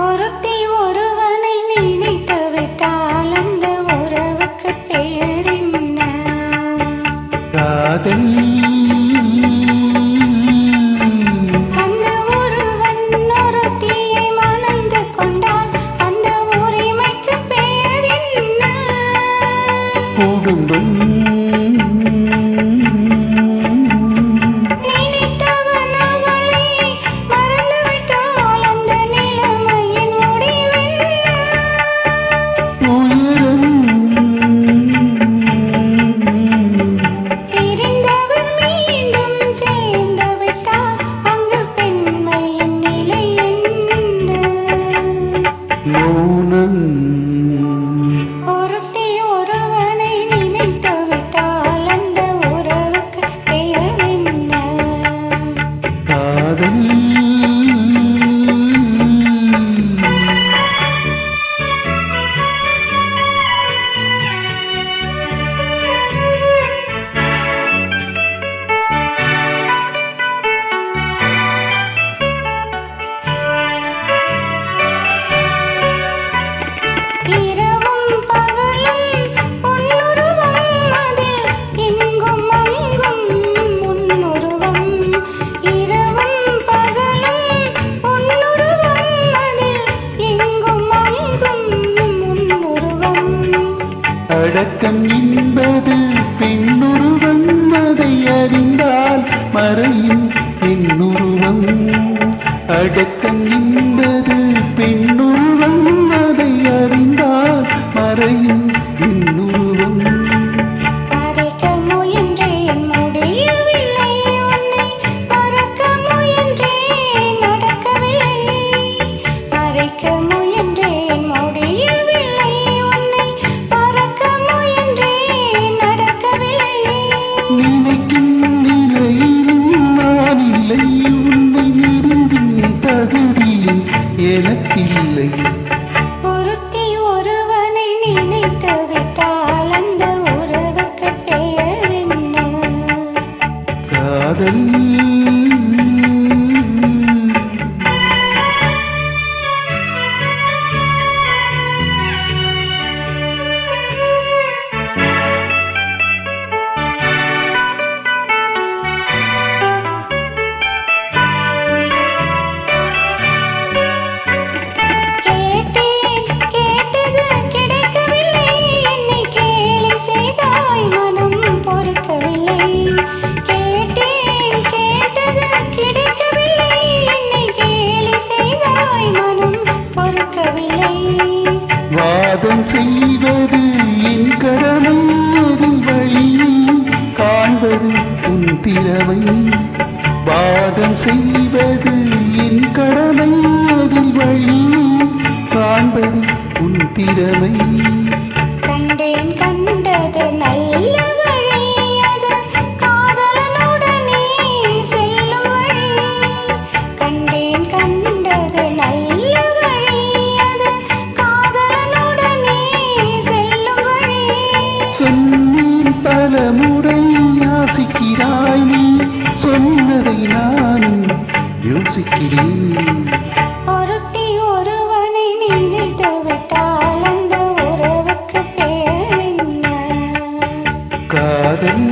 ஒருத்தி ஒருவனை நினைத்து விட்டால் அந்த உறவுக்கு பெயர் என்ன? காதல். அந்த ஒருவன் ஒருத்தியை மணந்து கொண்டால் அந்த உரிமைக்கு பெயர் என்ன? குடும்பம். ஒருத்தி ஒருவனை நினைத்து விட்டால் அந்த உறவுக்கு பெயர் என்ன? காதல். இரவும் பகலும் பொன்னுருவம் அதில் எங்கும் அங்கும் முன்னுருவம். இரவும் பகலும் பொன்னுருவம் அதில் எங்கும் அங்கும் முன்னுருவம். அடக்கம் என்பது பெண்ணுருவம், அதை அறிந்தால் மறையும் என்னுருவம். அடக்கம் என்பது பெண்ணுருவம், அதை அறிந்தால் மறையும் என்னுருவம். மறைக்க முயன்றேன் முடியவில்லை, உன்னை மறக்க முயன்றேன் நடக்கவில்லை. மறைக்க முயன்றேன் முடியவில்லை, உன்னை மறக்க முயன்றேன் நடக்கவில்லை. நினைக்கும் நிலையிலும் நான் இல்லை, உன்னை நெருங்கும் தகுதியும் எனக்கில்லை. ஒருத்தி ஒருவனை நினைத்து விட்டால் அந்த உறவுக்கு பெயர் என்ன? காதல். கேட்டேன் கேட்டது கிடைக்கவில்லை, என்னை கேலி செய்தாய் மனம் பொறுக்கவில்லை. கேட்டேன் கேட்டது கிடைக்கவில்லை, என்னை கேலி செய்தாய் மனம் பொறுக்கவில்லை. வாதம் செய்வது என் கடமை, அதில் வழியை காண்பது உன் திறமை. வாதம் செய்வது என் கடமை, அதில் வழியை காண்பது உன் திறமை. கண்டேன் கண்டது நல்ல வழி, அது காதலனுடனே செல்லும் வழி. கண்டேன் கண்டது நல்ல வழி, அது காதலனுடனே செல்லும் வழி. சொன்னேன் பலமுறை யாசிக்கிறாய் நீ, சொன்னதை நானும் யோசிக்கிறேன். ஒருத்தி ஒருவனை நினைத்து விட்டால் அந்த உறவுக்கு பெயர் என்ன? காதல்.